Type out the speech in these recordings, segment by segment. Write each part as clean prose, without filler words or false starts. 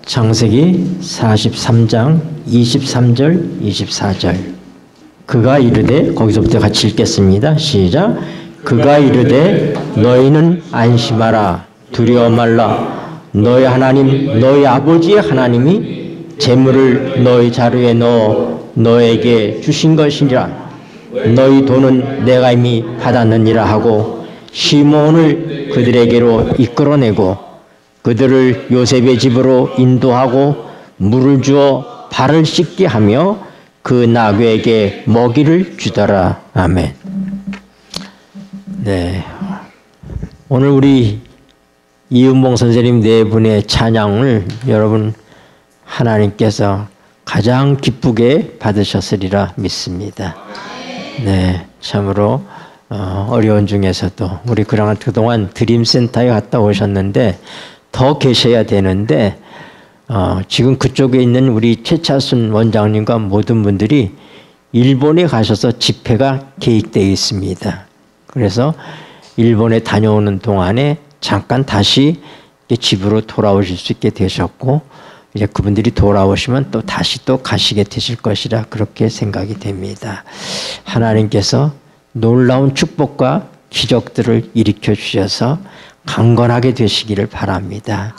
창세기 43장 23절 24절. 그가 이르되, 거기서부터 같이 읽겠습니다. 시작. 그가 이르되 너희는 안심하라, 두려워 말라. 너희 하나님, 너희 아버지의 하나님이 재물을 너희 자루에 넣어 너에게 주신 것이니라. 너희 돈은 내가 이미 받았느니라 하고 시몬을 그들에게로 이끌어내고 그들을 요셉의 집으로 인도하고 물을 주어 발을 씻게 하며 그 나귀에게 먹이를 주더라. 아멘. 네, 오늘 우리 이은봉 선생님 네 분의 찬양을 여러분 하나님께서 가장 기쁘게 받으셨으리라 믿습니다. 네, 참으로 어려운 중에서도 우리 그동안 드림센터에 갔다 오셨는데 더 계셔야 되는데 지금 그쪽에 있는 우리 최차순 원장님과 모든 분들이 일본에 가셔서 집회가 계획되어 있습니다. 그래서 일본에 다녀오는 동안에 잠깐 다시 집으로 돌아오실 수 있게 되셨고 이제 그분들이 돌아오시면 또 다시 또 가시게 되실 것이라 그렇게 생각이 됩니다. 하나님께서 놀라운 축복과 기적들을 일으켜 주셔서 강건하게 되시기를 바랍니다.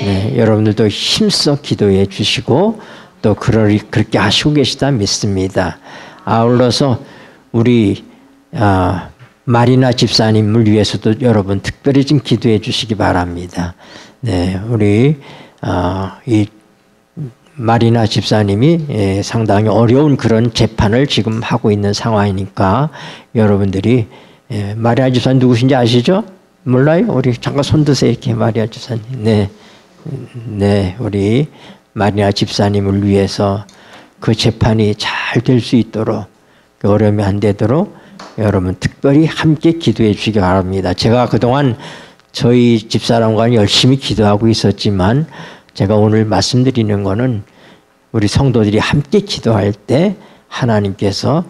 네, 여러분들도 힘써 기도해 주시고 또 그렇게 하시고 계시다 믿습니다. 아울러서 우리 마리나 집사님을 위해서도 여러분 특별히 좀 기도해 주시기 바랍니다. 네, 우리 이 마리나 집사님이 상당히 어려운 그런 재판을 지금 하고 있는 상황이니까 여러분들이 마리나 집사님 누구신지 아시죠? 몰라요? 우리 잠깐 손 드세요. 이렇게 마리아 집사님. 네, 네, 우리 마리나 집사님을 위해서 그 재판이 잘 될 수 있도록 어려움이 안 되도록 여러분 특별히 함께 기도해 주시기 바랍니다. 제가 그동안 저희 집사람과 열심히 기도하고 있었지만 제가 오늘 말씀드리는 거는 우리 성도들이 함께 기도할 때 하나님께서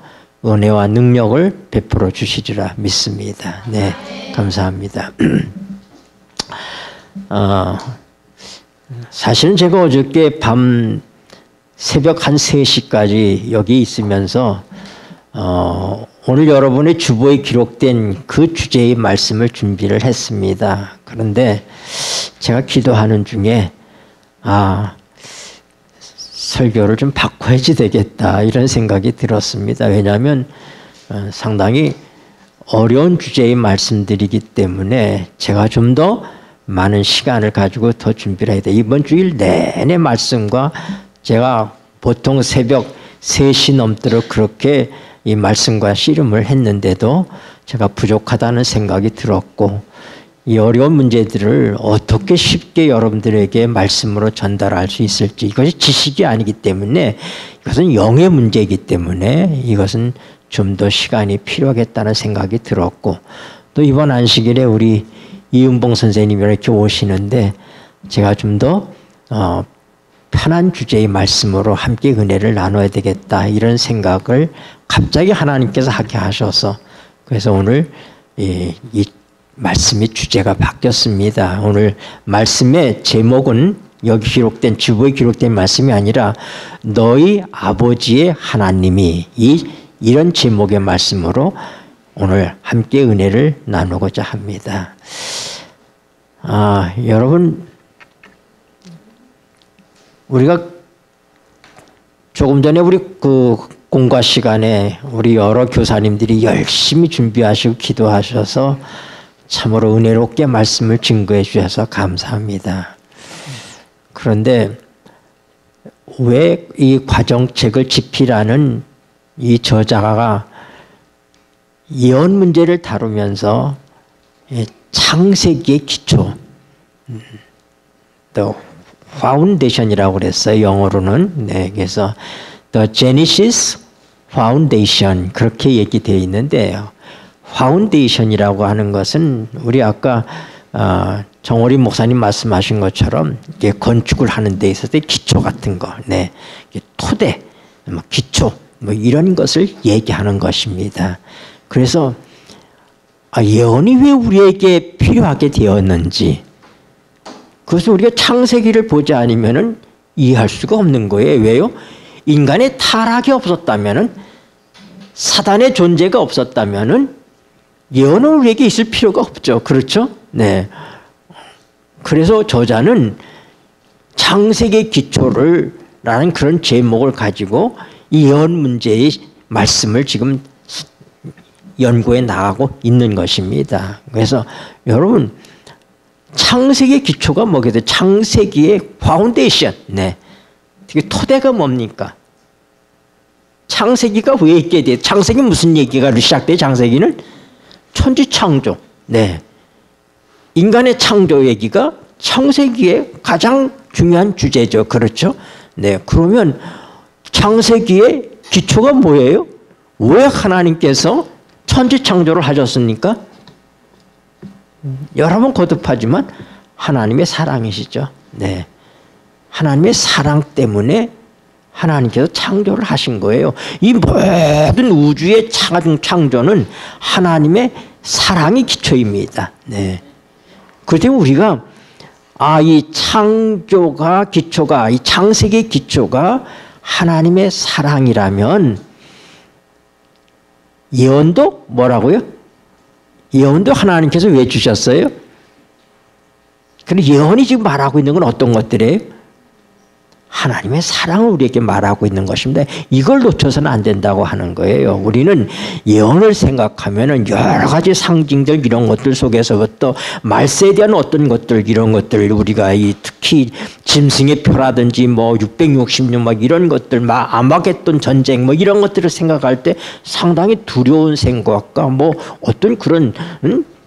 은혜와 능력을 베풀어 주시리라 믿습니다. 네, 감사합니다. 사실은 제가 어저께 밤 새벽 한 3시까지 여기 있으면서 오늘 여러분의 주보에 기록된 그 주제의 말씀을 준비를 했습니다. 그런데 제가 기도하는 중에 설교를 좀 바꿔야지 되겠다 이런 생각이 들었습니다. 왜냐하면 상당히 어려운 주제의 말씀들이기 때문에 제가 좀 더 많은 시간을 가지고 더 준비를 해야 돼요. 이번 주일 내내 말씀과 제가 보통 새벽 3시 넘도록 그렇게 이 말씀과 씨름을 했는데도 제가 부족하다는 생각이 들었고 이 어려운 문제들을 어떻게 쉽게 여러분들에게 말씀으로 전달할 수 있을지 이것이 지식이 아니기 때문에 이것은 영의 문제이기 때문에 이것은 좀 더 시간이 필요하겠다는 생각이 들었고 또 이번 안식일에 우리 이은봉 선생님이 이렇게 오시는데 제가 좀 더 편한 주제의 말씀으로 함께 은혜를 나눠야 되겠다 이런 생각을 갑자기 하나님께서 하게 하셔서 그래서 오늘 이 말씀의 주제가 바뀌었습니다. 오늘 말씀의 제목은 여기 기록된 주보에 기록된 말씀이 아니라 너희 아버지의 하나님이 이런 제목의 말씀으로 오늘 함께 은혜를 나누고자 합니다. 여러분 우리가 조금 전에 우리 그 공과 시간에 우리 여러 교사님들이 열심히 준비하시고 기도하셔서 참으로 은혜롭게 말씀을 증거해 주셔서 감사합니다. 그런데 왜 이 과정책을 집필하는 이 저자가 예언 문제를 다루면서 창세기의 기초, 또 파운데이션이라고 그랬어요. 영어로는. 네, 그래서 The Genesis Foundation 그렇게 얘기되어 있는데요. 파운데이션이라고 하는 것은 우리 아까 정호리 목사님 말씀하신 것처럼 이게 건축을 하는 데 있어서 기초 같은 거, 네, 토대, 기초, 이런 것을 얘기하는 것입니다. 그래서 예언이 왜 우리에게 필요하게 되었는지 그것을 우리가 창세기를 보지 않으면은 이해할 수가 없는 거예요. 왜요? 인간의 타락이 없었다면은, 사단의 존재가 없었다면은 예언은 우리에게 있을 필요가 없죠. 그렇죠? 네. 그래서 저자는 창세기의 기초를 라는 그런 제목을 가지고 이 예언 문제의 말씀을 지금 연구해 나가고 있는 것입니다. 그래서 여러분, 창세기의 기초가 뭐겠어요? 창세기의 파운데이션. 네. 토대가 뭡니까? 창세기가 왜 있게 돼요? 창세기 무슨 얘기가 시작돼요? 창세기는 천지창조. 네. 인간의 창조 얘기가 창세기의 가장 중요한 주제죠. 그렇죠? 네. 그러면 창세기의 기초가 뭐예요? 왜 하나님께서 천지창조를 하셨습니까? 여러 번 거듭하지만 하나님의 사랑이시죠. 네. 하나님의 사랑 때문에 하나님께서 창조를 하신 거예요. 이 모든 우주의 창조는 하나님의 사랑이 기초입니다. 네. 그렇기 때문에 우리가 이 창조가 기초가, 이 창세기의 기초가 하나님의 사랑이라면 예언도 뭐라고요? 예언도 하나님께서 왜 주셨어요? 그런데 예언이 지금 말하고 있는 건 어떤 것들이에요? 하나님의 사랑을 우리에게 말하고 있는 것입니다. 이걸 놓쳐서는 안 된다고 하는 거예요. 우리는 예언을 생각하면은 여러 가지 상징들 이런 것들 속에서부터 말세에 대한 어떤 것들 이런 것들 우리가 특히 짐승의 표라든지 뭐 660년 막 이런 것들 막 아마겟돈 전쟁 뭐 이런 것들을 생각할 때 상당히 두려운 생각과 뭐 어떤 그런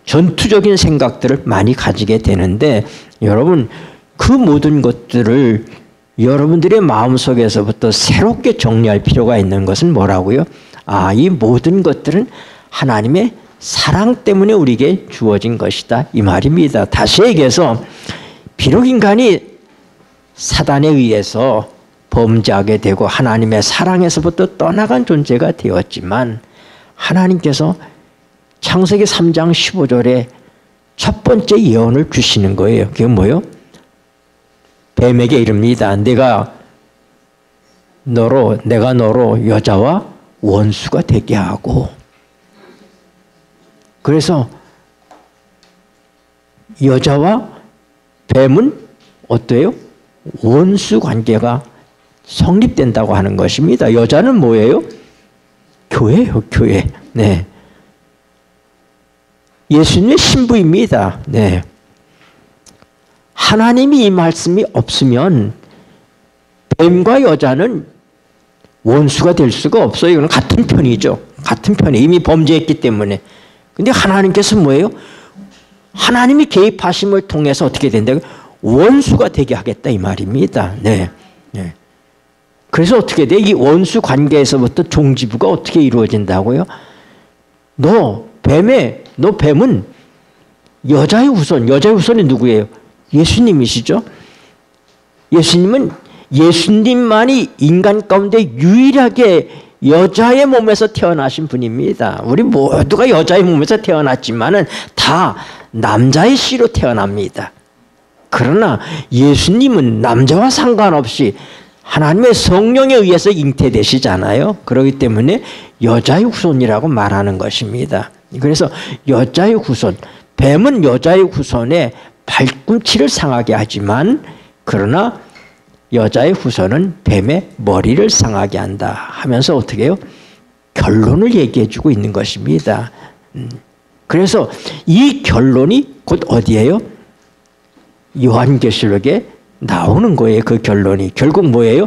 전투적인 생각들을 많이 가지게 되는데 여러분 그 모든 것들을 여러분들의 마음속에서부터 새롭게 정리할 필요가 있는 것은 뭐라고요? 이 모든 것들은 하나님의 사랑 때문에 우리에게 주어진 것이다. 이 말입니다. 다시 얘기해서 비록 인간이 사단에 의해서 범죄하게 되고 하나님의 사랑에서부터 떠나간 존재가 되었지만 하나님께서 창세기 3장 15절에 첫 번째 예언을 주시는 거예요. 그게 뭐예요? 뱀에게 이릅니다. 내가 너로 여자와 원수가 되게 하고. 그래서 여자와 뱀은 어때요? 원수 관계가 성립된다고 하는 것입니다. 여자는 뭐예요? 교회예요, 교회. 네. 예수님의 신부입니다. 네. 하나님이 이 말씀이 없으면 뱀과 여자는 원수가 될 수가 없어요. 이건 같은 편이죠. 같은 편에 이미 범죄했기 때문에. 근데 하나님께서 뭐예요? 하나님이 개입하심을 통해서 어떻게 된다고요? 원수가 되게 하겠다 이 말입니다. 네. 네. 그래서 어떻게 돼? 이 원수 관계에서부터 종지부가 어떻게 이루어진다고요? 너 뱀은 여자의 후손이 누구예요? 예수님이시죠? 예수님만이 인간 가운데 유일하게 여자의 몸에서 태어나신 분입니다. 우리 모두가 여자의 몸에서 태어났지만은 다 남자의 씨로 태어납니다. 그러나 예수님은 남자와 상관없이 하나님의 성령에 의해서 잉태되시잖아요. 그렇기 때문에 여자의 후손이라고 말하는 것입니다. 그래서 여자의 후손, 뱀은 여자의 후손에 발꿈치를 상하게 하지만 그러나 여자의 후손은 뱀의 머리를 상하게 한다 하면서 어떻게 해요? 결론을 얘기해 주고 있는 것입니다. 그래서 이 결론이 곧 어디예요? 요한계시록에 나오는 거예요. 그 결론이. 결국 뭐예요?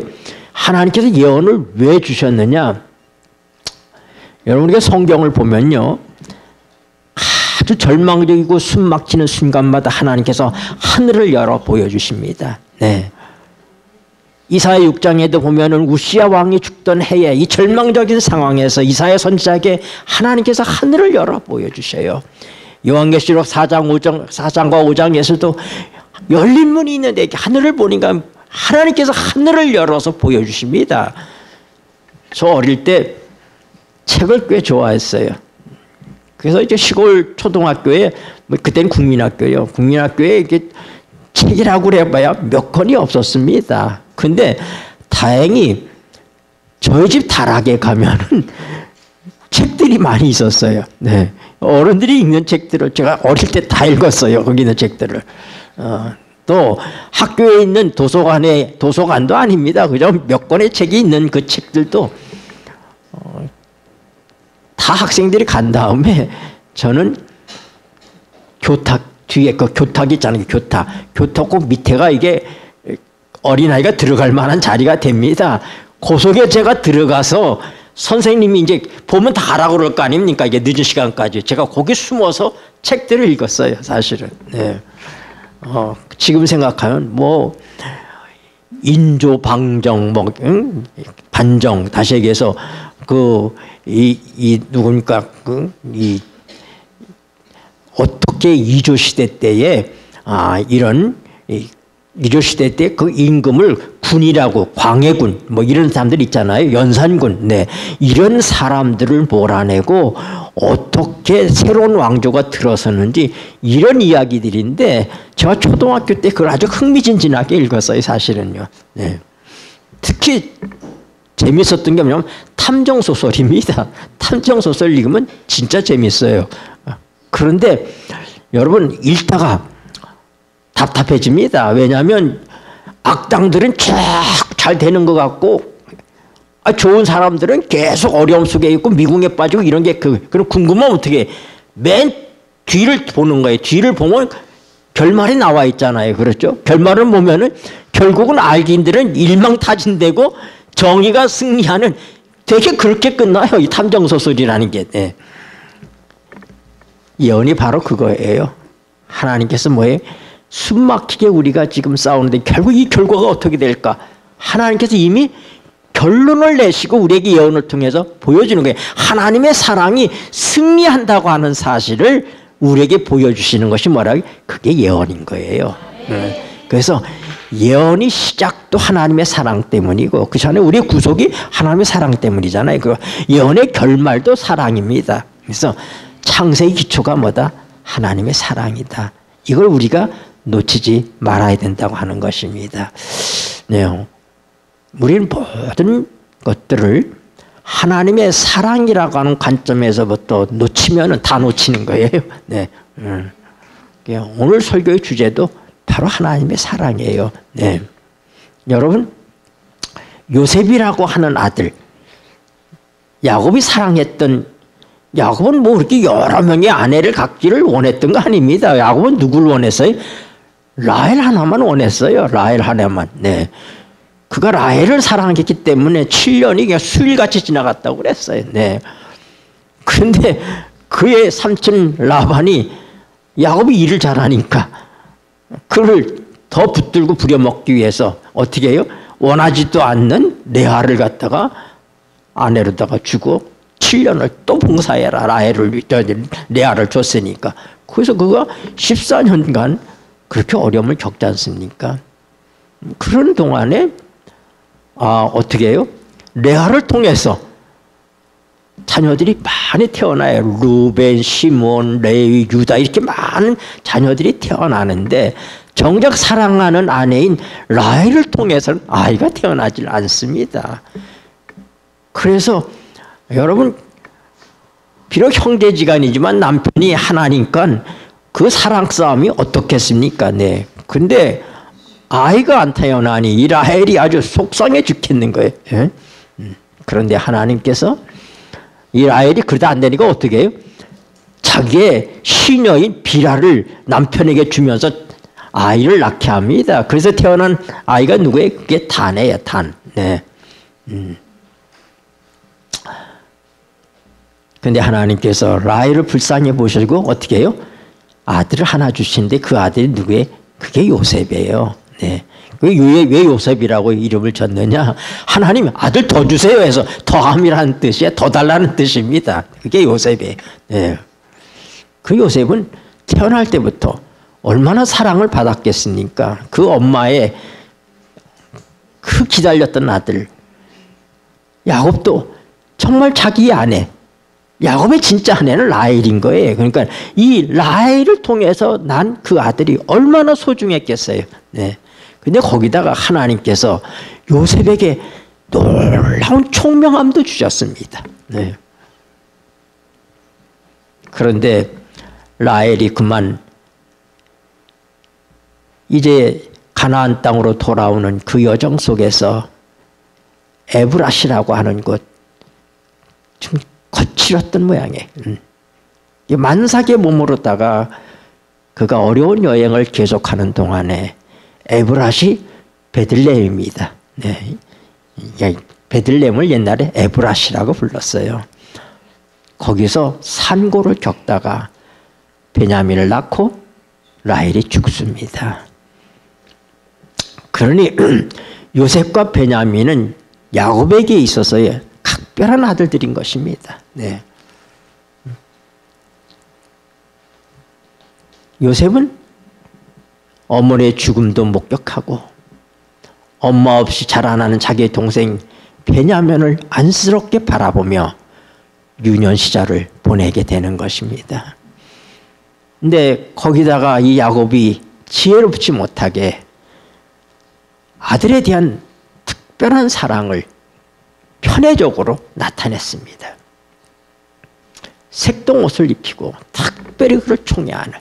하나님께서 예언을 왜 주셨느냐? 여러분 우리가 성경을 보면요. 아주 절망적이고 숨막히는 순간마다 하나님께서 하늘을 열어 보여주십니다. 네. 이사야 6장에도 보면은 우시야 왕이 죽던 해에 이 절망적인 상황에서 이사야 선지자에게 하나님께서 하늘을 열어 보여주셔요. 요한계시록 4장과 5장에서도 열린 문이 있는데 하늘을 보니까 하나님께서 하늘을 열어서 보여주십니다. 저 어릴 때 책을 꽤 좋아했어요. 그래서 이제 시골 초등학교에 그때는 국민학교예요. 국민학교에 이렇게 책이라고 그래봐야 몇 권이 없었습니다. 근데 다행히 저희 집 다락에 가면은 책들이 많이 있었어요. 네. 어른들이 읽는 책들을 제가 어릴 때 다 읽었어요. 거기 있는 책들을. 또 학교에 있는 도서관도 아닙니다. 그저 몇 권의 책이 있는 그 책들도 다 학생들이 간 다음에 저는 교탁 뒤에 그 교탁 있잖아요. 교탁 꼭 밑에가 이게 어린아이가 들어갈 만한 자리가 됩니다. 그 속에 제가 들어가서 선생님이 이제 보면 다 가라고 그럴 거 아닙니까? 이게 늦은 시간까지. 제가 거기 숨어서 책들을 읽었어요, 사실은. 네. 지금 생각하면 뭐 인조 방정 뭐 반정 다시 얘기해서 누굽니까 어떻게 이조 시대 때에 이런 이조 시대 때 그 임금을 군이라고 광해군 뭐 이런 사람들 있잖아요. 연산군. 네. 이런 사람들을 몰아내고 어떻게 새로운 왕조가 들어섰는지 이런 이야기들인데 제가 초등학교 때 그걸 아주 흥미진진하게 읽었어요. 사실은요. 네. 특히 재밌었던 게 뭐냐면 탐정소설입니다. 탐정소설 읽으면 진짜 재밌어요. 그런데 여러분 읽다가 답답해집니다. 왜냐하면 악당들은 쫙 잘 되는 것 같고 좋은 사람들은 계속 어려움 속에 있고 미궁에 빠지고 이런 게 그럼 궁금하면 어떻게 맨 뒤를 보는 거예요. 뒤를 보면 결말이 나와 있잖아요. 그렇죠? 결말을 보면은 결국은 알긴들은 일망타진되고 정의가 승리하는 되게 그렇게 끝나요. 이 탐정소설이라는 게. 네. 예언이 바로 그거예요. 하나님께서 뭐예요? 숨막히게 우리가 지금 싸우는데 결국 이 결과가 어떻게 될까? 하나님께서 이미 결론을 내시고 우리에게 예언을 통해서 보여주는 거예요. 하나님의 사랑이 승리한다고 하는 사실을 우리에게 보여주시는 것이 뭐라고? 그게 예언인 거예요. 그래서 예언이 시작도 하나님의 사랑 때문이고 그 전에 우리의 구속이 하나님의 사랑 때문이잖아요. 그 예언의 결말도 사랑입니다. 그래서 창세의 기초가 뭐다? 하나님의 사랑이다. 이걸 우리가 놓치지 말아야 된다고 하는 것입니다. 네. 우리는 모든 것들을 하나님의 사랑이라고 하는 관점에서부터 놓치면 다 놓치는 거예요. 네. 오늘 설교의 주제도 바로 하나님의 사랑이에요. 네. 여러분, 요셉이라고 하는 아들, 야곱이 사랑했던 야곱은 뭐 그렇게 여러 명의 아내를 갖기를 원했던 거 아닙니다. 야곱은 누구를 원했어요? 라헬 하나만 원했어요. 라헬 하나만. 네. 그가 라헬을 사랑했기 때문에 7년이 그냥 수일같이 지나갔다고 그랬어요. 네. 그런데 그의 삼촌 라반이 야곱이 일을 잘하니까 그를 더 붙들고 부려먹기 위해서 어떻게 해요? 원하지도 않는 레아를 갖다가 아내로다가 주고 7년을 또 봉사해라. 레아를 줬으니까. 그래서 그가 14년간 그렇게 어려움을 겪지 않습니까? 그런 동안에 어떻게 해요? 레아를 통해서 자녀들이 많이 태어나요. 루벤, 시몬, 레위, 유다 이렇게 많은 자녀들이 태어나는데 정작 사랑하는 아내인 라헬을 통해서는 아이가 태어나질 않습니다. 그래서 여러분 비록 형제지간이지만 남편이 하나니까 그 사랑 싸움이 어떻겠습니까? 네. 근데 아이가 안 태어나니 이 라헬이 아주 속상해 죽겠는 거예요. 예? 그런데 하나님께서 이 라헬이 그러다 안 되니까 어떻게 해요? 자기의 시녀인 비라를 남편에게 주면서 아이를 낳게 합니다. 그래서 태어난 아이가 누구예요? 그게 단이에요. 단. 네. 근데 하나님께서 라헬을 불쌍히 보시고 어떻게 해요? 아들을 하나 주시는데 그 아들이 누구예요? 그게 요셉이에요. 네. 왜 요셉이라고 이름을 졌느냐? 하나님 아들 더 주세요 해서 더함이라는 뜻이에요. 더 달라는 뜻입니다. 그게 요셉이에요. 네. 그 요셉은 태어날 때부터 얼마나 사랑을 받았겠습니까? 그 엄마의 그 기다렸던 아들 야곱도 정말 자기 아내 야곱의 진짜 아내는 라헬인 거예요. 그러니까 이 라헬을 통해서 난 그 아들이 얼마나 소중했겠어요. 네. 근데 거기다가 하나님께서 요셉에게 놀라운 총명함도 주셨습니다. 네. 그런데 라헬이 그만 이제 가나안 땅으로 돌아오는 그 여정 속에서 에브라시라고 하는 곳 좀 거칠었던 모양이에요. 만삭의 몸으로다가 그가 어려운 여행을 계속하는 동안에 에브라시 베들레헴입니다. 네. 베들레헴을 옛날에 에브라시라고 불렀어요. 거기서 산고를 겪다가 베냐민을 낳고 라헬이 죽습니다. 그러니 요셉과 베냐민은 야곱에게 있어서의 각별한 아들들인 것입니다. 네. 요셉은 어머니의 죽음도 목격하고 엄마 없이 자라나는 자기의 동생 베냐민을 안쓰럽게 바라보며 유년 시절을 보내게 되는 것입니다. 근데 거기다가 이 야곱이 지혜롭지 못하게 아들에 대한 특별한 사랑을 편애적으로 나타냈습니다. 색동옷을 입히고 특별히 그를 총애하는.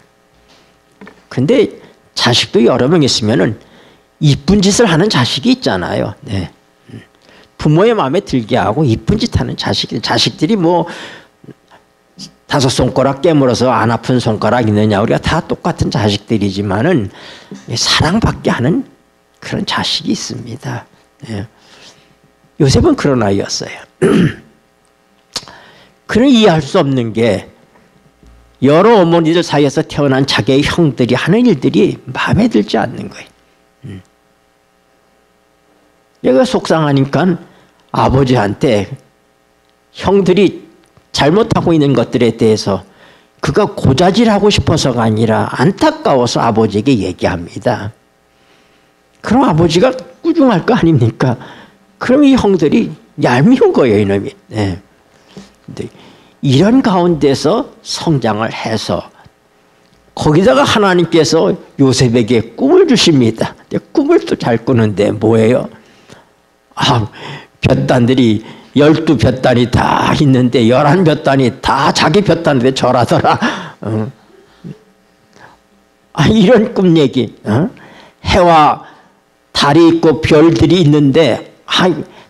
근데 자식도 여러 명 있으면은 이쁜 짓을 하는 자식이 있잖아요. 네. 부모의 마음에 들게 하고 이쁜 짓 하는 자식들이 뭐 5손가락 깨물어서 안 아픈 손가락 있느냐, 우리가 다 똑같은 자식들이지만은 사랑받게 하는 그런 자식이 있습니다. 네. 요셉은 그런 아이였어요. 그는 이해할 수 없는 게 여러 어머니들 사이에서 태어난 자기의 형들이 하는 일들이 마음에 들지 않는 거예요. 얘가 속상하니까 아버지한테 형들이 잘못하고 있는 것들에 대해서 그가 고자질하고 싶어서가 아니라 안타까워서 아버지에게 얘기합니다. 그럼 아버지가 꾸중할 거 아닙니까? 그럼 이 형들이 얄미운 거예요, 이놈이. 네. 근데 이런 가운데서 성장을 해서 거기다가 하나님께서 요셉에게 꿈을 주십니다. 꿈을 또 잘 꾸는데 뭐예요? 볕단들이 12볕단이 다 있는데 11볕단이 다 자기 볕단에 절하더라. 이런 꿈 얘기. 해와 달이 있고 별들이 있는데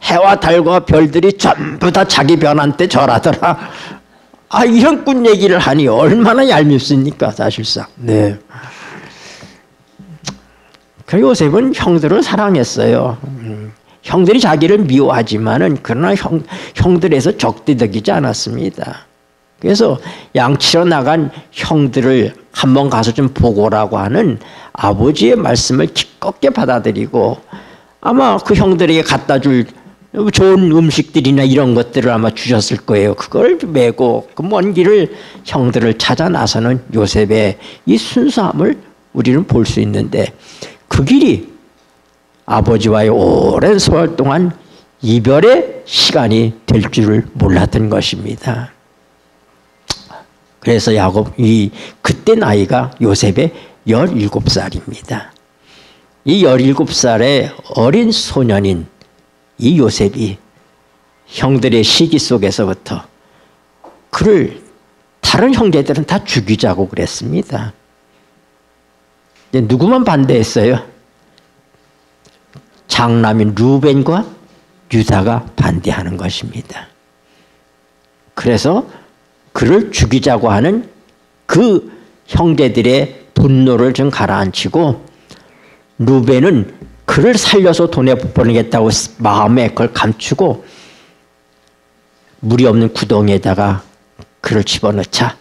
해와 달과 별들이 전부 다 자기 변한테 절하더라. 이런 꿈 얘기를 하니 얼마나 얄밉습니까, 사실상. 네. 그 요셉은 형들을 사랑했어요. 형들이 자기를 미워하지만은 그러나 형들에서 적대적이지 않았습니다. 그래서 양치러 나간 형들을 한번 가서 좀 보고라고 하는 아버지의 말씀을 기껍게 받아들이고 아마 그 형들에게 갖다 줄 좋은 음식들이나 이런 것들을 아마 주셨을 거예요. 그걸 메고 그 먼 길을 형들을 찾아 나서는 요셉의 이 순수함을 우리는 볼 수 있는데 그 길이 아버지와의 오랜 세월 동안 이별의 시간이 될 줄을 몰랐던 것입니다. 그래서 야곱이 그때 나이가 요셉의 17살입니다. 이 17살의 어린 소년인 이 요셉이 형들의 시기 속에서부터 그를 다른 형제들은 다 죽이자고 그랬습니다. 누구만 반대했어요? 장남인 루벤과 유다가 반대하는 것입니다. 그래서 그를 죽이자고 하는 그 형제들의 분노를 좀 가라앉히고 루벤은 그를 살려서 보내겠다고 마음에 그걸 감추고 물이 없는 구덩이에다가 그를 집어넣자.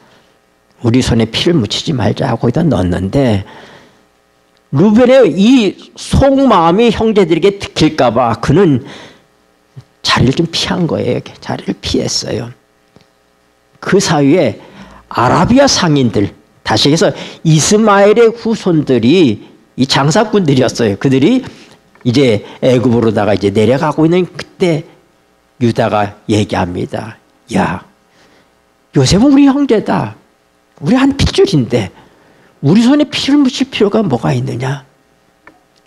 우리 손에 피를 묻히지 말자 하고 거기다 넣었는데 루벤의 이 속마음이 형제들에게 들킬까 봐 그는 자리를 좀 피한 거예요. 자리를 피했어요. 그 사이에 아라비아 상인들, 다시 해서 이스마엘의 후손들이 이 장사꾼들이었어요. 그들이 이제 애굽으로다가 이제 내려가고 있는 그때 유다가 얘기합니다. 야, 요셉은 우리 형제다. 우리 한 핏줄인데 우리 손에 피를 묻힐 필요가 뭐가 있느냐.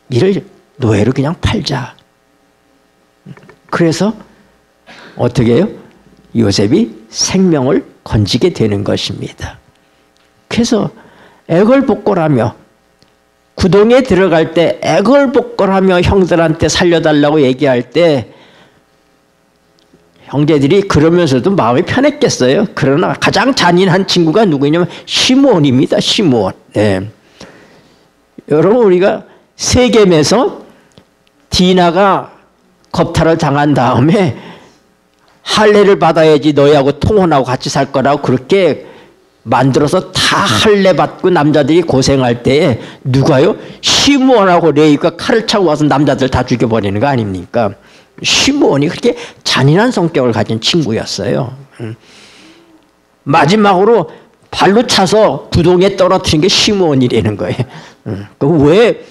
이를 노예로 그냥 팔자. 그래서 어떻게 해요? 요셉이 생명을 건지게 되는 것입니다. 그래서 애걸복걸하며 구덩이에 들어갈 때 애걸복걸하며 형들한테 살려달라고 얘기할 때 형제들이 그러면서도 마음이 편했겠어요. 그러나 가장 잔인한 친구가 누구냐면 시므온입니다. 시므온. 네. 여러분 우리가 세겜에서 디나가 겁탈을 당한 다음에 할례를 받아야지 너희하고 통혼하고 같이 살 거라고 그렇게 만들어서 다 할례 받고 남자들이 고생할 때에 누가요? 시므온하고 레위가 칼을 차고 와서 남자들 다 죽여버리는 거 아닙니까? 시므온이 그렇게 잔인한 성격을 가진 친구였어요. 마지막으로 발로 차서 구덩이에 떨어뜨린 게 시므온이라는 거예요. 왜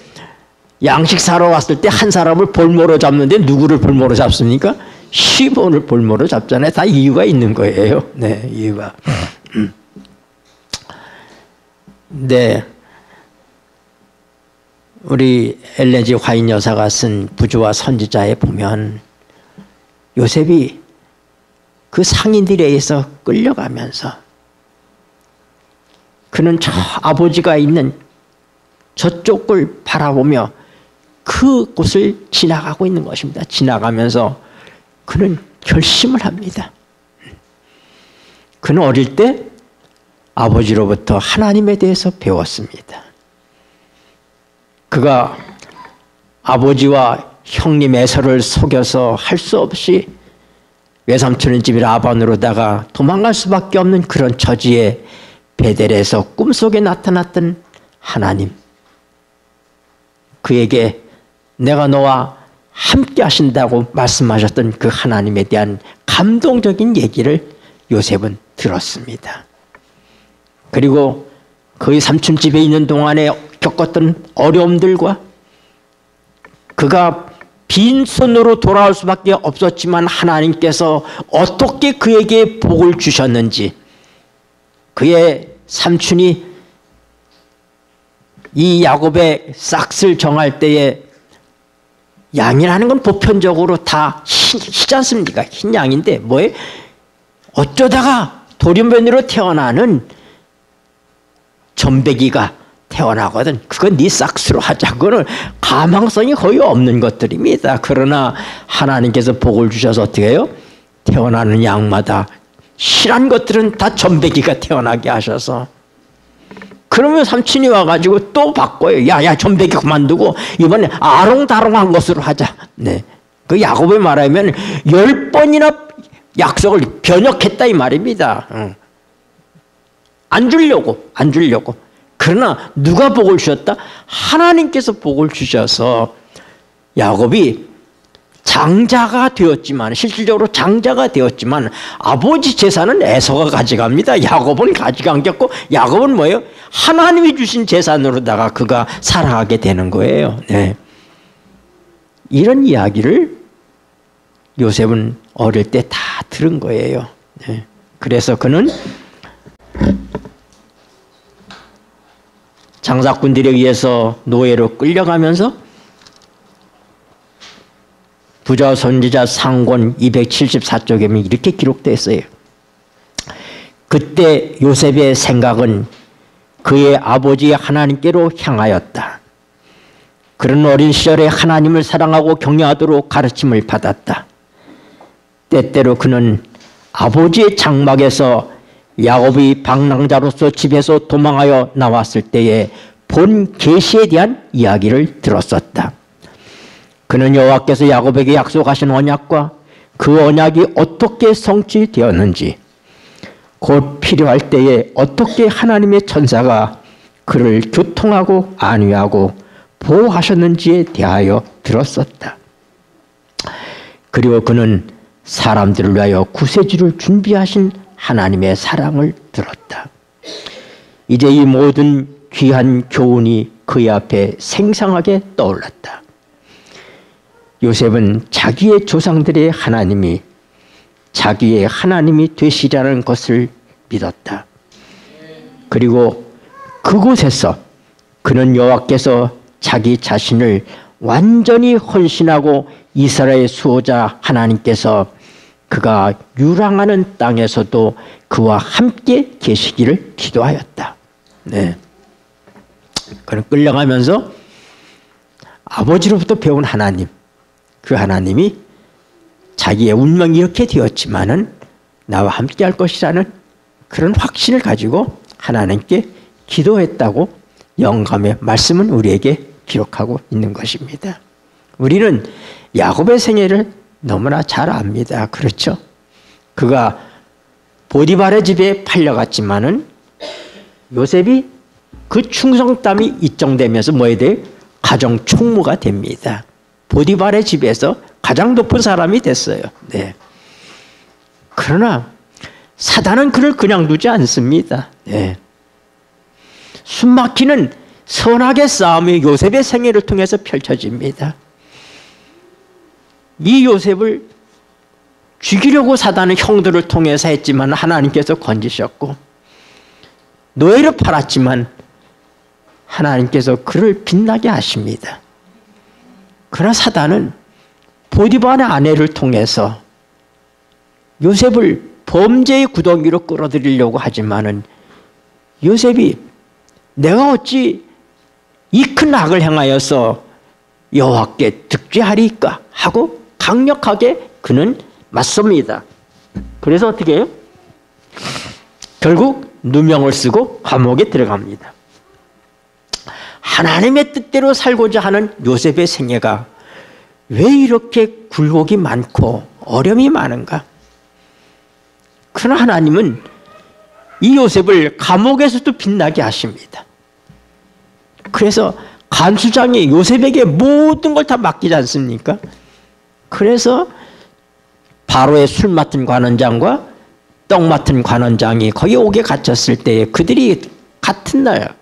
양식 사러 왔을 때 한 사람을 볼모로 잡는데 누구를 볼모로 잡습니까? 시므온을 볼모로 잡잖아요. 다 이유가 있는 거예요. 네, 이유가. 네, 우리 엘렌 G 화인 여사가 쓴 부조와 선지자에 보면 요셉이 그 상인들에 의해서 끌려가면서 그는 저 아버지가 있는 저쪽을 바라보며 그곳을 지나가고 있는 것입니다. 지나가면서 그는 결심을 합니다. 그는 어릴 때 아버지로부터 하나님에 대해서 배웠습니다. 그가 아버지와 형님 에서를 속여서 할 수 없이 외삼촌의 집 라반으로다가 도망갈 수밖에 없는 그런 처지에 베델에서 꿈속에 나타났던 하나님, 그에게 내가 너와 함께 하신다고 말씀하셨던 그 하나님에 대한 감동적인 얘기를 요셉은 들었습니다. 그리고 그의 삼촌집에 있는 동안에 겪었던 어려움들과 그가 빈손으로 돌아올 수밖에 없었지만 하나님께서 어떻게 그에게 복을 주셨는지, 그의 삼촌이 이 야곱의 싹을 정할 때에 양이라는 건 보편적으로 다 희지 않습니까? 흰 양인데 뭐에 어쩌다가 돌연변이로 태어나는 점배기가 태어나거든. 그건 네 싹스로 하자. 그거는 가망성이 거의 없는 것들입니다. 그러나 하나님께서 복을 주셔서 어떻게 해요? 태어나는 양마다 실한 것들은 다 점배기가 태어나게 하셔서, 그러면 삼촌이 와가지고 또 바꿔요. 야, 점배기 그만두고 이번에 아롱다롱한 것으로 하자. 네. 그 야곱의 말하면 10번이나 약속을 변역했다 이 말입니다. 안 주려고. 그러나 누가 복을 주셨다? 하나님께서 복을 주셔서 야곱이 장자가 되었지만, 실질적으로 장자가 되었지만 아버지 재산은 에서가 가져갑니다. 야곱은 가져간 게 없고, 야곱은 뭐예요? 하나님이 주신 재산으로다가 그가 살아가게 되는 거예요. 네. 이런 이야기를 요셉은 어릴 때 다 들은 거예요. 네. 그래서 그는 장사꾼들에 의해서 노예로 끌려가면서 부자 선지자 상권 274쪽에 이렇게 기록되어 있어요. 그때 요셉의 생각은 그의 아버지 하나님께로 향하였다. 그런 어린 시절에 하나님을 사랑하고 경외하도록 가르침을 받았다. 때때로 그는 아버지의 장막에서 야곱이 방랑자로서 집에서 도망하여 나왔을 때에 본 계시에 대한 이야기를 들었었다. 그는 여호와께서 야곱에게 약속하신 언약과 그 언약이 어떻게 성취되었는지, 곧 필요할 때에 어떻게 하나님의 천사가 그를 교통하고 안위하고 보호하셨는지에 대하여 들었었다. 그리고 그는 사람들을 위하여 구세주를 준비하신 하나님의 사랑을 들었다. 이제 이 모든 귀한 교훈이 그의 앞에 생생하게 떠올랐다. 요셉은 자기의 조상들의 하나님이 자기의 하나님이 되시라는 것을 믿었다. 그리고 그곳에서 그는 여호와께서 자기 자신을 완전히 헌신하고 이스라엘의 수호자 하나님께서 그가 유랑하는 땅에서도 그와 함께 계시기를 기도하였다. 네. 그는 끌려가면서 아버지로부터 배운 하나님, 그 하나님이 자기의 운명이 이렇게 되었지만은 나와 함께 할 것이라는 그런 확신을 가지고 하나님께 기도했다고 영감의 말씀은 우리에게 기록하고 있는 것입니다. 우리는 야곱의 생애를 너무나 잘 압니다. 그렇죠? 그가 보디발의 집에 팔려갔지만은 요셉이 그 충성땀이 입증되면서 뭐에 대해 가정 총무가 됩니다. 보디발의 집에서 가장 높은 사람이 됐어요. 네. 그러나 사단은 그를 그냥 두지 않습니다. 네. 숨막히는 선악의 싸움이 요셉의 생애를 통해서 펼쳐집니다. 이 요셉을 죽이려고 사단은 형들을 통해서 했지만 하나님께서 건지셨고, 노예로 팔았지만 하나님께서 그를 빛나게 하십니다. 그러나 사단은 보디발의 아내를 통해서 요셉을 범죄의 구덩이로 끌어들이려고 하지만은 요셉이 내가 어찌 이 큰 악을 행하여서 여호와께 득죄하리까 하고 강력하게 그는 맞섭니다. 그래서 어떻게 해요? 결국 누명을 쓰고 감옥에 들어갑니다. 하나님의 뜻대로 살고자 하는 요셉의 생애가 왜 이렇게 굴곡이 많고 어려움이 많은가? 그러나 하나님은 이 요셉을 감옥에서도 빛나게 하십니다. 그래서 간수장이 요셉에게 모든 걸 다 맡기지 않습니까? 그래서 바로의 술 맡은 관원장과 떡 맡은 관원장이 거기 옥에 갇혔을 때 그들이 같은 날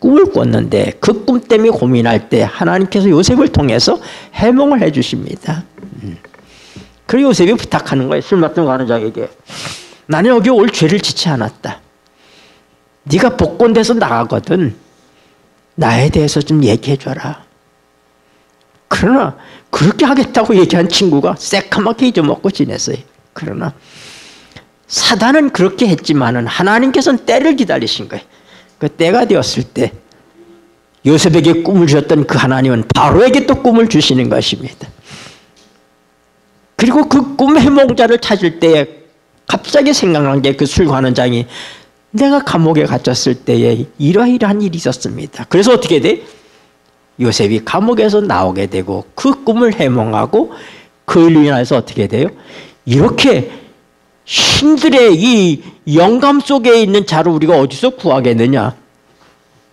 꿈을 꿨는데 그 꿈 때문에 고민할 때 하나님께서 요셉을 통해서 해몽을 해 주십니다. 그리고 요셉이 부탁하는 거예요. 술 맡은 관원장에게. 나는 여기 올 죄를 짓지 않았다. 네가 복권돼서 나가거든. 나에 대해서 좀 얘기해 줘라. 그러나 그렇게 하겠다고 얘기한 친구가 새까맣게 잊어먹고 지냈어요. 그러나 사단은 그렇게 했지만은 하나님께서는 때를 기다리신 거예요. 그 때가 되었을 때 요셉에게 꿈을 주셨던 그 하나님은 바로에게 또 꿈을 주시는 것입니다. 그리고 그 꿈 해몽자를 찾을 때에 갑자기 생각난 게 그 술관원장이 내가 감옥에 갇혔을 때에 이러이러한 일이 있었습니다. 그래서 어떻게 돼? 요셉이 감옥에서 나오게 되고 그 꿈을 해몽하고 그 일로 인해서 어떻게 돼요? 이렇게 신들의 이 영감 속에 있는 자를 우리가 어디서 구하겠느냐?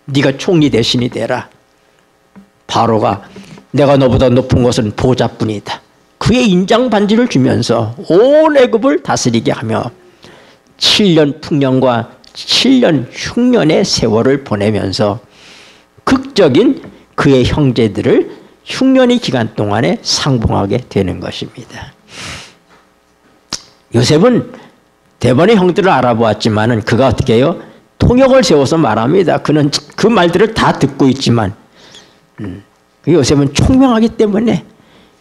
네가 총리 대신이 되라. 바로가 내가 너보다 높은 것은 보좌뿐이다. 그의 인장 반지를 주면서 온 애굽을 다스리게 하며 7년 풍년과 7년 흉년의 세월을 보내면서 극적인 그의 형제들을 흉년의 기간 동안에 상봉하게 되는 것입니다. 요셉은 대번의 형들을 알아보았지만은 그가 어떻게 해요? 통역을 세워서 말합니다. 그는 그 말들을 다 듣고 있지만 요셉은 총명하기 때문에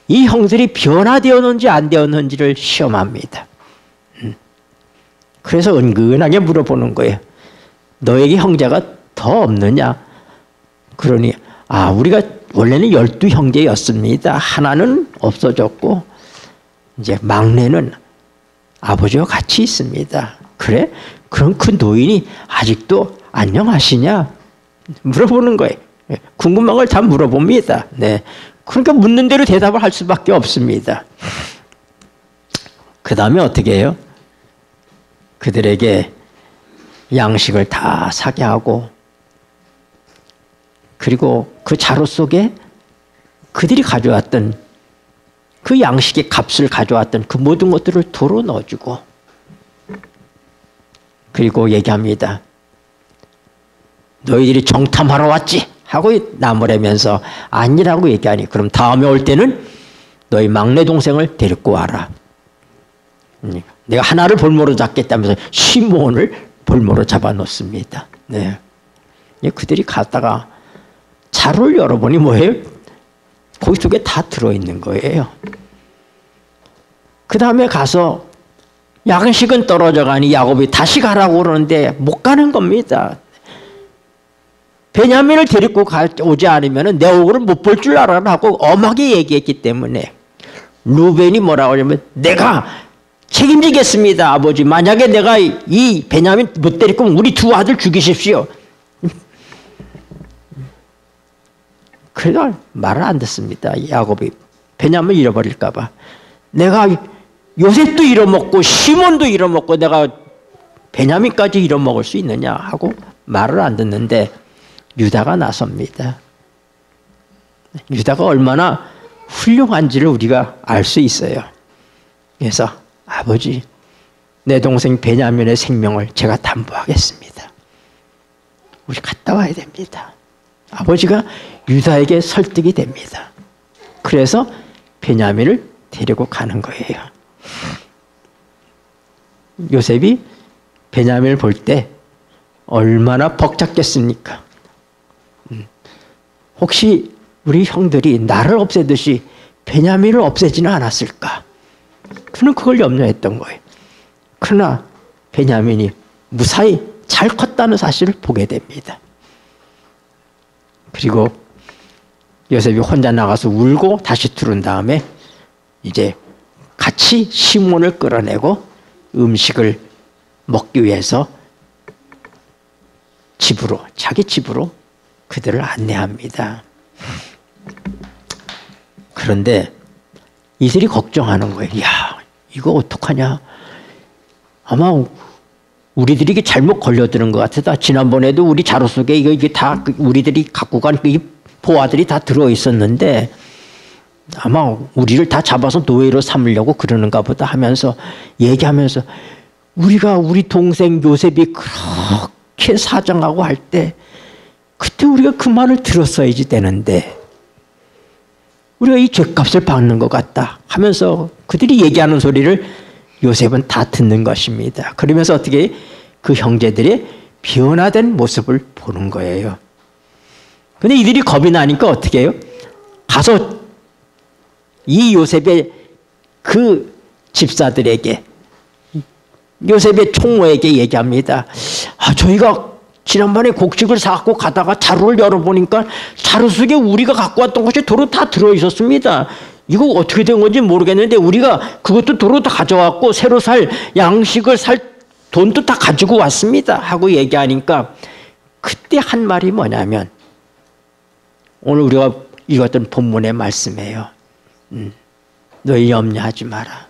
이 형들이 변화되었는지 안 되었는지를 시험합니다. 그래서 은근하게 물어보는 거예요. 너에게 형제가 더 없느냐? 그러니 우리가 원래는 12형제였습니다. 하나는 없어졌고 이제 막내는 아버지와 같이 있습니다. 그래? 그럼 그 노인이 아직도 안녕하시냐? 물어보는 거예요. 궁금한 걸 다 물어봅니다. 네. 그러니까 묻는 대로 대답을 할 수밖에 없습니다. 그 다음에 어떻게 해요? 그들에게 양식을 다 사게 하고 그리고 그 자루 속에 그들이 가져왔던 그 양식의 값을 가져왔던 그 모든 것들을 도로 넣어주고 그리고 얘기합니다. 너희들이 정탐하러 왔지? 하고 나무라면서 아니라고 얘기하니 그럼 다음에 올 때는 너희 막내 동생을 데리고 와라. 내가 하나를 볼모로 잡겠다면서 시몬을 볼모로 잡아놓습니다. 네. 그들이 갔다가 자루를 열어보니 뭐예요? 거기 속에 다 들어있는 거예요. 그 다음에 가서 양식은 떨어져 가니 야곱이 다시 가라고 그러는데 못 가는 겁니다. 베냐민을 데리고 오지 않으면 내 얼굴을 못 볼 줄 알아라고 엄하게 얘기했기 때문에 루벤이 뭐라고 하냐면 내가 책임지겠습니다 아버지. 만약에 내가 이 베냐민 못 데리고 오면 우리 두 아들 죽이십시오. 그래도 말을 안 듣습니다. 야곱이 베냐민 잃어버릴까 봐. 내가 요셉도 잃어먹고 시몬도 잃어먹고 내가 베냐민까지 잃어먹을 수 있느냐 하고 말을 안 듣는데 유다가 나섭니다. 유다가 얼마나 훌륭한지를 우리가 알 수 있어요. 그래서 아버지, 내 동생 베냐민의 생명을 제가 담보하겠습니다. 우리 갔다 와야 됩니다. 아버지가 유다에게 설득이 됩니다. 그래서 베냐민을 데리고 가는 거예요. 요셉이 베냐민을 볼 때 얼마나 벅찼겠습니까? 혹시 우리 형들이 나를 없애듯이 베냐민을 없애지는 않았을까? 그는 그걸 염려했던 거예요. 그러나 베냐민이 무사히 잘 컸다는 사실을 보게 됩니다. 그리고 요셉이 혼자 나가서 울고 다시 들어온 다음에 이제 같이 시몬을 끌어내고 음식을 먹기 위해서 집으로, 자기 집으로 그들을 안내합니다. 그런데 이들이 걱정하는 거예요. 야, 이거 어떡하냐. 아마 우리들이 이게 잘못 걸려드는 것 같아. 지난번에도 우리 자루 속에 이게 다 우리들이 갖고 간 이 보아들이 다 들어있었는데 아마 우리를 다 잡아서 노예로 삼으려고 그러는가 보다 하면서 얘기하면서 우리가 우리 동생 요셉이 그렇게 사정하고 할 때 그때 우리가 그 말을 들었어야지 되는데 우리가 이 죗값을 받는 것 같다 하면서 그들이 얘기하는 소리를 요셉은 다 듣는 것입니다. 그러면서 어떻게 그 형제들의 변화된 모습을 보는 거예요. 근데 이들이 겁이 나니까 어떻게 해요? 가서 이 요셉의 그 집사들에게 요셉의 총무에게 얘기합니다. 저희가 지난번에 곡식을 사갖고 가다가 자루를 열어보니까 자루 속에 우리가 갖고 왔던 것이 도로 다 들어있었습니다. 이거 어떻게 된 건지 모르겠는데 우리가 그것도 도로 다 가져왔고 새로 살 양식을 살 돈도 다 가지고 왔습니다 하고 얘기하니까 그때 한 말이 뭐냐면 오늘 우리가 읽었던 본문의 말씀이에요. 너희 염려하지 마라.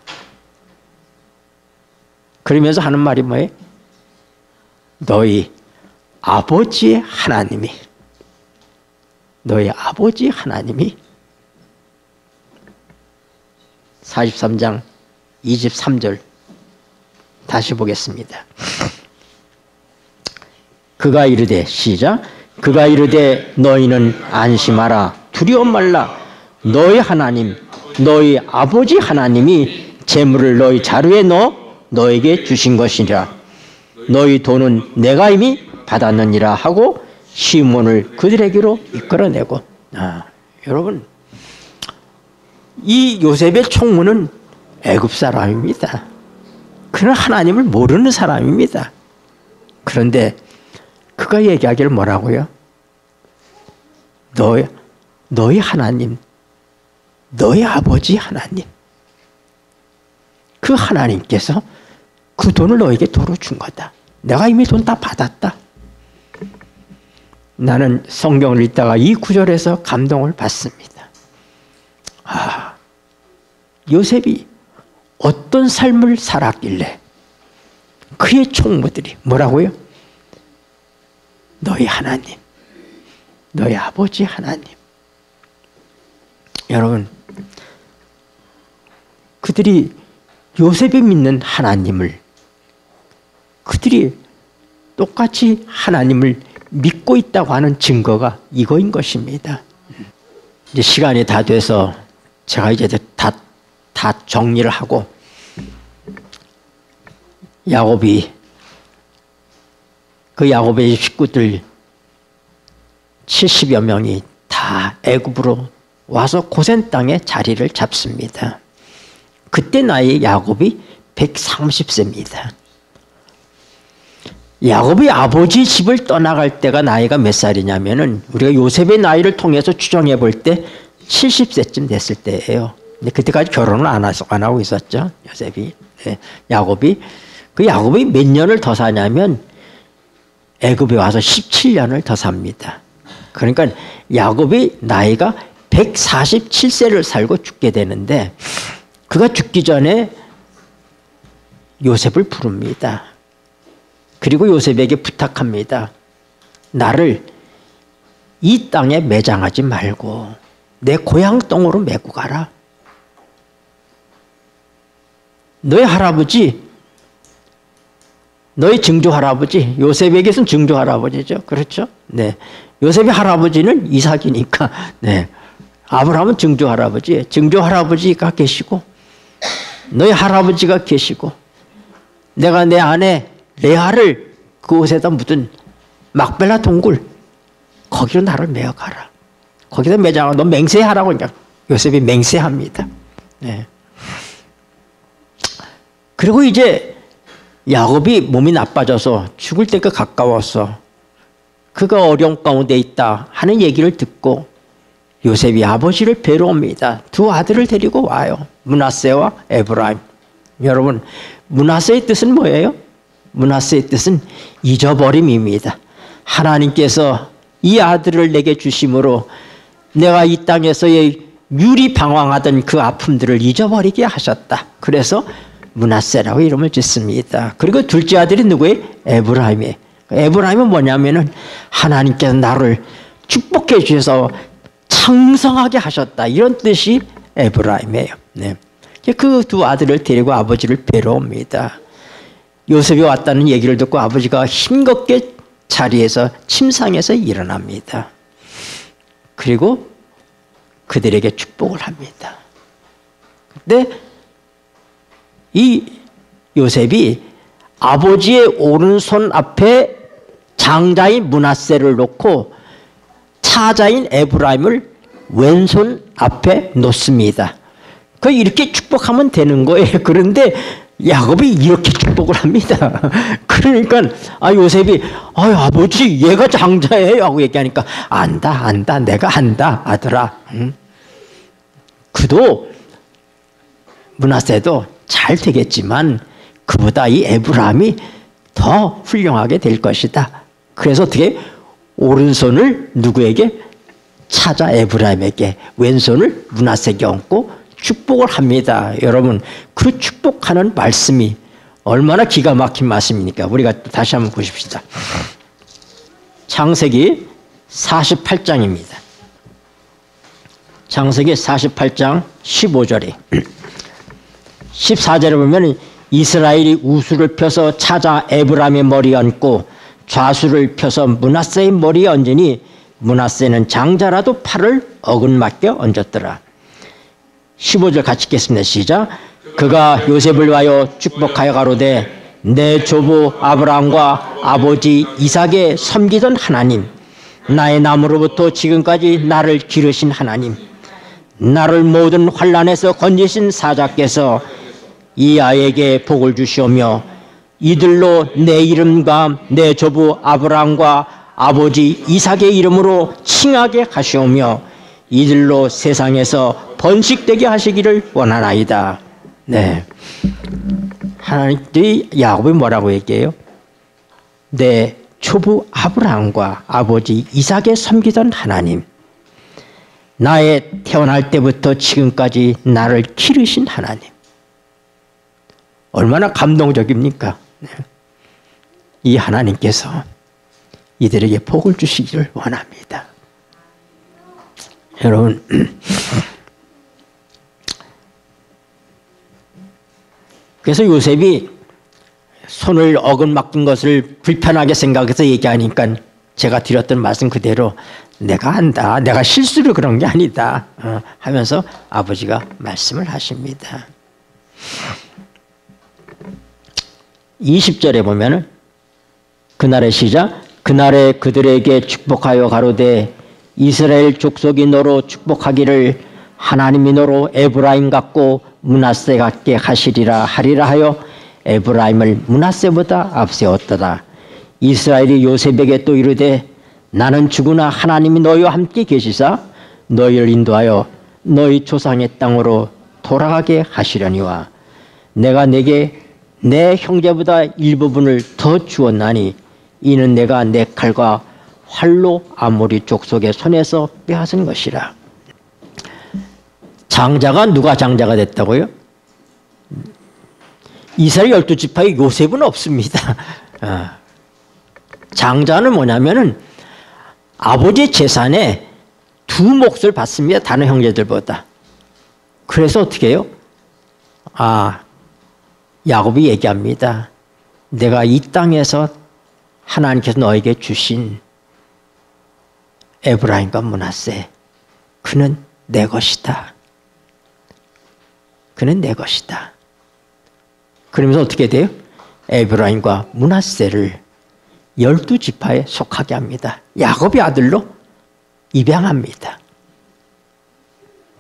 그러면서 하는 말이 뭐예요? 너희 아버지의 하나님이 너희 아버지 하나님이 43장 23절 다시 보겠습니다. 그가 이르되 시작. 그가 이르되 너희는 안심하라 두려워 말라 너희 하나님 너희 아버지 하나님이 재물을 너희 자루에 넣어 너에게 주신 것이라 너희 돈은 내가 이미 받았느니라 하고 시몬을 그들에게로 이끌어내고 여러분 이 요셉의 총무는 애굽 사람입니다. 그는 하나님을 모르는 사람입니다. 그런데 그가 얘기하기를 뭐라고요? 너희 하나님, 너희 아버지 하나님. 그 하나님께서 그 돈을 너에게 도로 준 거다. 내가 이미 돈 다 받았다. 나는 성경을 읽다가 이 구절에서 감동을 받습니다. 요셉이 어떤 삶을 살았길래 그의 총무들이 뭐라고요? 너희 하나님, 너희 아버지 하나님. 여러분, 그들이 요셉이 믿는 하나님을 그들이 똑같이 하나님을 믿고 있다고 하는 증거가 이거인 것입니다. 이제 시간이 다 돼서 제가 이제 다 정리를 하고 야곱이 그 야곱의 식구들 70여 명이 다 애굽으로 와서 고센 땅에 자리를 잡습니다. 그때 나이 야곱이 130세입니다. 야곱이 아버지 집을 떠나갈 때가 나이가 몇 살이냐면은 우리가 요셉의 나이를 통해서 추정해 볼 때 70세쯤 됐을 때예요. 근데 그때까지 결혼을 안 하고 있었죠. 요셉이. 네. 야곱이 몇 년을 더 사냐면 애굽에 와서 17년을 더 삽니다. 그러니까 야곱이 나이가 147세를 살고 죽게 되는데 그가 죽기 전에 요셉을 부릅니다. 그리고 요셉에게 부탁합니다. 나를 이 땅에 매장하지 말고 내 고향 땅으로 메고 가라. 너의 할아버지, 너의 증조 할아버지, 요셉에게서는 증조 할아버지죠. 그렇죠? 네. 요셉의 할아버지는 이삭이니까, 네. 아브라함은 증조 할아버지, 증조 할아버지가 계시고, 너의 할아버지가 계시고, 내가 내 아내 레아를 그곳에다 묻은 막벨라 동굴, 거기로 나를 메어가라. 거기다 매장하고 너 맹세하라고 그냥 요셉이 맹세합니다. 네. 그리고 이제 야곱이 몸이 나빠져서 죽을 때가 가까웠어. 그가 어려움 가운데 있다 하는 얘기를 듣고 요셉이 아버지를 뵈러 옵니다. 두 아들을 데리고 와요. 므낫세와 에브라임. 여러분, 므낫세의 뜻은 뭐예요? 므낫세의 뜻은 잊어버림입니다. 하나님께서 이 아들을 내게 주심으로 내가 이 땅에서의 유리방황하던 그 아픔들을 잊어버리게 하셨다. 그래서 므낫세라고 이름을 짓습니다. 그리고 둘째 아들이 누구예요? 에브라임이에요. 에브라임은 뭐냐면은 하나님께서 나를 축복해 주셔서 창성하게 하셨다. 이런 뜻이 에브라임이에요. 네. 그 두 아들을 데리고 아버지를 뵈러 옵니다. 요셉이 왔다는 얘기를 듣고 아버지가 힘겹게 자리에서 침상에서 일어납니다. 그리고 그들에게 축복을 합니다. 근데 이 요셉이 아버지의 오른손 앞에 장자인 므낫세를 놓고 차자인 에브라임을 왼손 앞에 놓습니다. 그 이렇게 축복하면 되는 거예요. 그런데 야곱이 이렇게 축복을 합니다. 그러니까 요셉이 아버지 얘가 장자예요 하고 얘기하니까 안다 내가 안다 아들아. 그도 므낫세도 잘 되겠지만 그보다 이 에브라임이 더 훌륭하게 될 것이다. 그래서 어떻게 오른손을 누구에게? 차자 에브라임에게, 왼손을 므낫세에게 얹고 축복을 합니다. 여러분, 그 축복하는 말씀이 얼마나 기가 막힌 말씀입니까? 우리가 다시 한번 보십시다. 창세기 48장입니다. 창세기 48장 15절에 14절에 보면 이스라엘이 우수를 펴서 차자 에브라임의 머리에 얹고 좌수를 펴서 므낫세의 머리에 얹으니 므낫세는 장자라도 팔을 어긋맞게 얹었더라. 15절 같이 읽겠습니다. 시작. 그가 요셉을 위하여 축복하여 가로되 내 조부 아브라함과 아버지 이삭에 섬기던 하나님, 나의 남으로부터 지금까지 나를 기르신 하나님, 나를 모든 환난에서 건지신 사자께서 이 아이에게 복을 주시오며 이들로 내 이름과 내 조부 아브라함과 아버지 이삭의 이름으로 칭하게 하시오며 이들로 세상에서 번식되게 하시기를 원하나이다. 네, 하나님들이 야곱이 뭐라고 얘기해요? 내 조부 아브라함과 아버지 이삭에 섬기던 하나님, 나의 태어날 때부터 지금까지 나를 기르신 하나님. 얼마나 감동적입니까? 이 하나님께서 이들에게 복을 주시기를 원합니다. 여러분, 그래서 요셉이 손을 어긋맞은 것을 불편하게 생각해서 얘기하니까 제가 드렸던 말씀 그대로 내가 안다, 내가 실수로 그런 게 아니다 하면서 아버지가 말씀을 하십니다. 20절에 보면은 그날의 시작, 그날에 그들에게 축복하여 가로되 이스라엘 족속이 너로 축복하기를 하나님이 너로 에브라임 같고 므낫세 같게 하시리라 하리라 하여 에브라임을 므낫세보다 앞세웠더라. 이스라엘이 요셉에게 또 이르되 나는 죽으나 하나님이 너희와 함께 계시사 너희를 인도하여 너희 조상의 땅으로 돌아가게 하시려니와 내가 내게 내 형제보다 일부분을 더 주었나니 이는 내가 내 칼과 활로 아모리 족속의 손에서 빼앗은 것이라. 장자가 누가 장자가 됐다고요? 이스라엘 12지파에 요셉은 없습니다. 장자는 뭐냐면은 아버지의 재산에 두 몫을 받습니다. 다른 형제들보다. 그래서 어떻게 해요? 야곱이 얘기합니다. 내가 이 땅에서 하나님께서 너에게 주신 에브라임과 므낫세, 그는 내 것이다. 그는 내 것이다. 그러면서 어떻게 돼요? 에브라임과 므낫세를 12지파에 속하게 합니다. 야곱의 아들로 입양합니다.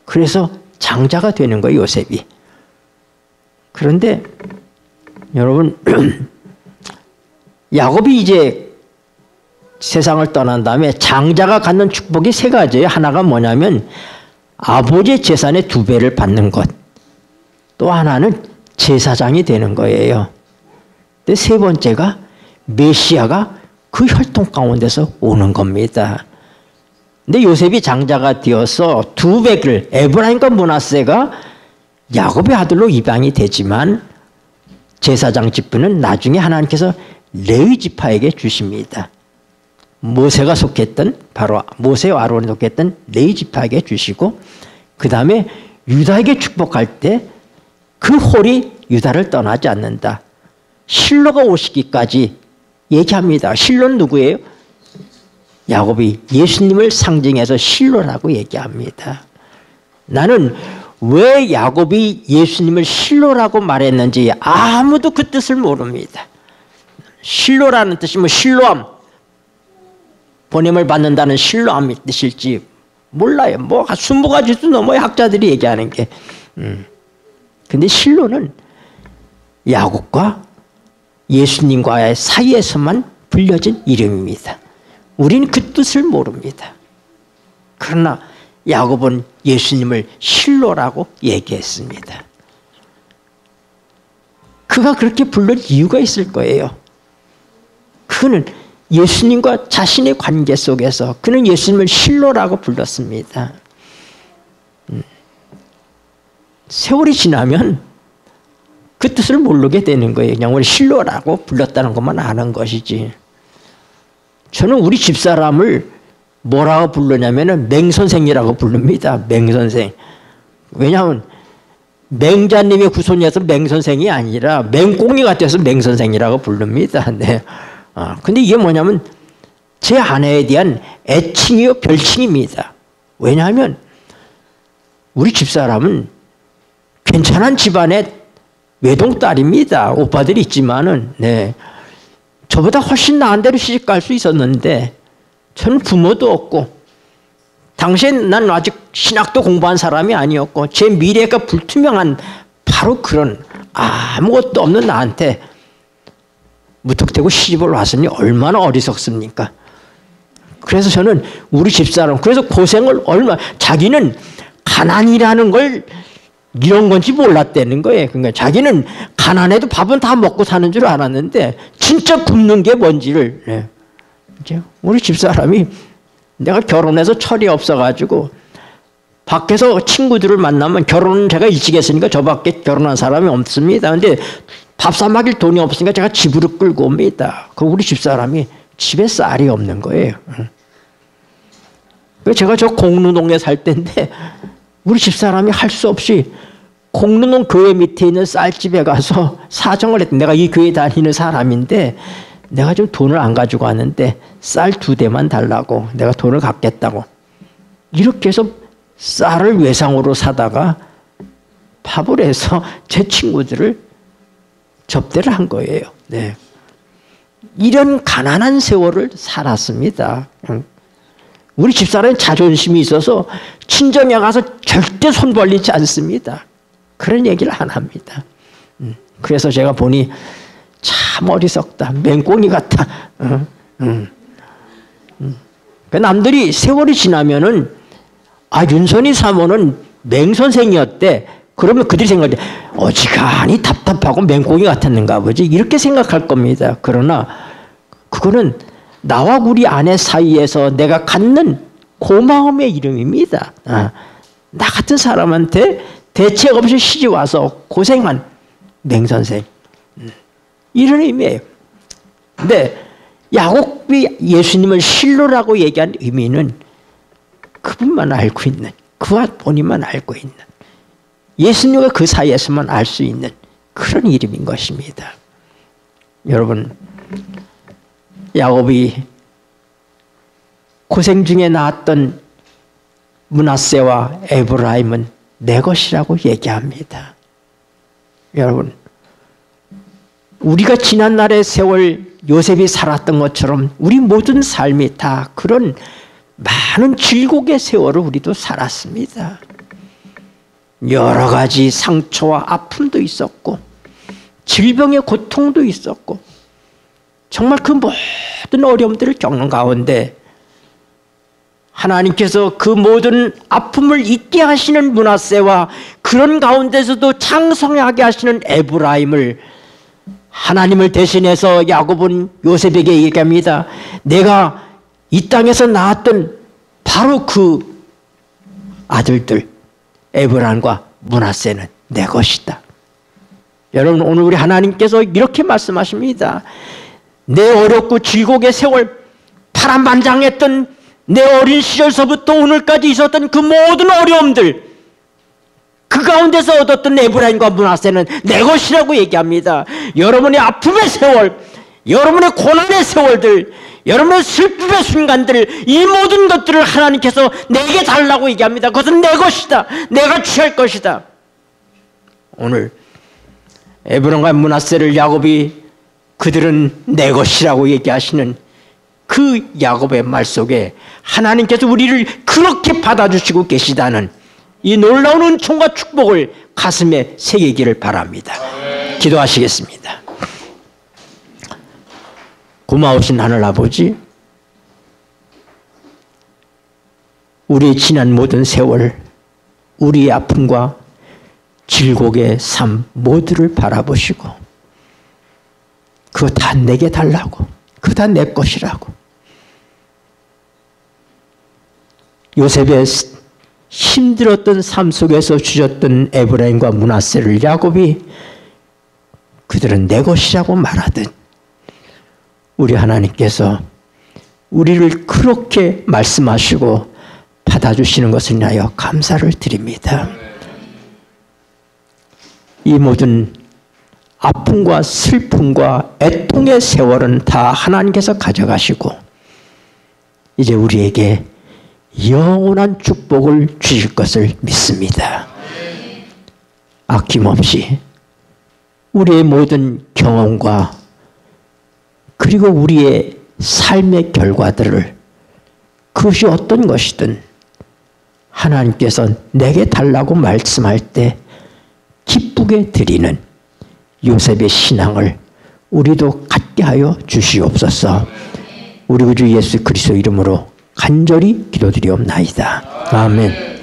그래서 장자가 되는 거예요, 요셉이. 그런데 여러분, 야곱이 이제 세상을 떠난 다음에 장자가 갖는 축복이 세 가지예요. 하나가 뭐냐면 아버지의 재산의 2배를 받는 것. 또 하나는 제사장이 되는 거예요. 근데 세 번째가 메시아가 그 혈통 가운데서 오는 겁니다. 근데 요셉이 장자가 되어서 2배를, 에브라임과 므낫세가 야곱의 아들로 입양이 되지만 제사장 직분은 나중에 하나님께서 레위 지파에게 주십니다. 모세가 속했던, 바로 모세와 아론이 속했던 레위 지파에게 주시고, 그 다음에 유다에게 축복할 때 그 홀이 유다를 떠나지 않는다. 실로가 오시기까지 얘기합니다. 실로는 누구예요? 야곱이 예수님을 상징해서 실로라고 얘기합니다. 나는 왜 야곱이 예수님을 실로라고 말했는지 아무도 그 뜻을 모릅니다. 실로라는 뜻이 뭐 실로암, 보냄을 받는다는 실로암의 뜻일지 몰라요. 뭐 20가지도 넘어요, 학자들이 얘기하는 게. 근데 실로는 야곱과 예수님과의 사이에서만 불려진 이름입니다. 우리는 그 뜻을 모릅니다. 그러나 야곱은 예수님을 실로라고 얘기했습니다. 그가 그렇게 부른 이유가 있을 거예요. 그는 예수님과 자신의 관계 속에서 그는 예수님을 실로라고 불렀습니다. 세월이 지나면 그 뜻을 모르게 되는 거예요. 그냥 우리 실로라고 불렀다는 것만 아는 것이지. 저는 우리 집사람을 뭐라고 부르냐면 맹선생이라고 부릅니다. 맹선생. 왜냐하면 맹자님의 후손이어서 맹선생이 아니라 맹꽁이 같아서 맹선생이라고 부릅니다. 네. 근데 이게 뭐냐면 제 아내에 대한 애칭이요 별칭입니다. 왜냐하면 우리 집사람은 괜찮은 집안의 외동딸입니다. 오빠들이 있지만은, 네. 저보다 훨씬 나은 대로 시집 갈 수 있었는데, 저는 부모도 없고, 당시에 난 아직 신학도 공부한 사람이 아니었고, 제 미래가 불투명한 바로 그런 아무것도 없는 나한테 무턱대고 시집을 왔으니 얼마나 어리석습니까? 그래서 저는 우리 집사람, 그래서 고생을 자기는 가난이라는 걸 이런 건지 몰랐다는 거예요. 그러니까 자기는 가난해도 밥은 다 먹고 사는 줄 알았는데 진짜 굶는 게 뭔지를. 네. 이제 우리 집사람이 내가 결혼해서 철이 없어가지고 밖에서 친구들을 만나면 결혼은 제가 일찍 했으니까 저밖에 결혼한 사람이 없습니다. 근데 밥 사 먹일 돈이 없으니까 제가 집으로 끌고 옵니다. 그 우리 집사람이 집에 쌀이 없는 거예요. 제가 저 공릉동에 살 때인데 우리 집사람이 할 수 없이 공릉동 교회 밑에 있는 쌀집에 가서 사정을 했대. 내가 이 교회 다니는 사람인데 내가 좀 돈을 안 가지고 왔는데 쌀 2대만 달라고, 내가 돈을 갚겠다고. 이렇게 해서 쌀을 외상으로 사다가 밥을 해서 제 친구들을 접대를 한 거예요. 네. 이런 가난한 세월을 살았습니다. 우리 집사람은 자존심이 있어서 친정에 가서 절대 손 벌리지 않습니다. 그런 얘기를 안 합니다. 그래서 제가 보니 참 어리석다. 맹꽁이 같다. 남들이 세월이 지나면은 윤선이 사모는 맹선생이었대. 그러면 그들이 생각할 때 어지간히 답답하고 맹꽁이 같았는가 보지. 이렇게 생각할 겁니다. 그러나 그거는 나와 우리 아내 사이에서 내가 갖는 고마움의 이름입니다. 나 같은 사람한테 대책 없이 시집 와서 고생한 맹선생. 이런 의미예요. 근데 야곱이 예수님을 실로라고 얘기한 의미는 그분만 알고 있는, 그와 본인만 알고 있는, 예수님과 그 사이에서만 알 수 있는 그런 이름인 것입니다. 여러분, 야곱이 고생 중에 낳았던 므낫세와 에브라임은 내 것이라고 얘기합니다. 여러분, 우리가 지난날의 세월 요셉이 살았던 것처럼 우리 모든 삶이 다 그런 많은 질곡의 세월을 우리도 살았습니다. 여러 가지 상처와 아픔도 있었고 질병의 고통도 있었고 정말 그 모든 어려움들을 겪는 가운데 하나님께서 그 모든 아픔을 잊게 하시는 므낫세와 그런 가운데서도 창성하게 하시는 에브라임을 하나님을 대신해서 야곱은 요셉에게 얘기합니다. 내가 이 땅에서 낳았던 바로 그 아들들 에브라임과 므낫세는 내 것이다. 여러분, 오늘 우리 하나님께서 이렇게 말씀하십니다. 내 어렵고 질곡의 세월, 파란만장했던 내 어린 시절서부터 오늘까지 있었던 그 모든 어려움들, 그 가운데서 얻었던 에브라임과 므낫세는 내 것이라고 얘기합니다. 여러분의 아픔의 세월, 여러분의 고난의 세월들, 여러분의 슬픔의 순간들, 이 모든 것들을 하나님께서 내게 달라고 얘기합니다. 그것은 내 것이다. 내가 취할 것이다. 오늘 에브라임과 므낫세를 야곱이 그들은 내 것이라고 얘기하시는 그 야곱의 말 속에 하나님께서 우리를 그렇게 받아주시고 계시다는 이 놀라운 은총과 축복을 가슴에 새기기를 바랍니다. 기도하시겠습니다. 고마우신 하늘 아버지, 우리의 지난 모든 세월, 우리의 아픔과 질곡의 삶 모두를 바라보시고 그거 다 내게 달라고, 그거 다 내 것이라고, 요셉의 힘들었던 삶 속에서 주셨던 에브라임과 므낫세를 야곱이 그들은 내 것이라고 말하듯 우리 하나님께서 우리를 그렇게 말씀하시고 받아주시는 것을 인하여 감사를 드립니다. 이 모든 아픔과 슬픔과 애통의 세월은 다 하나님께서 가져가시고 이제 우리에게 영원한 축복을 주실 것을 믿습니다. 아낌없이 우리의 모든 경험과 그리고 우리의 삶의 결과들을 그것이 어떤 것이든 하나님께서 내게 달라고 말씀할 때 기쁘게 드리는 요셉의 신앙을 우리도 갖게 하여 주시옵소서. 우리 구주 예수 그리스도 이름으로 간절히 기도드리옵나이다. 아멘.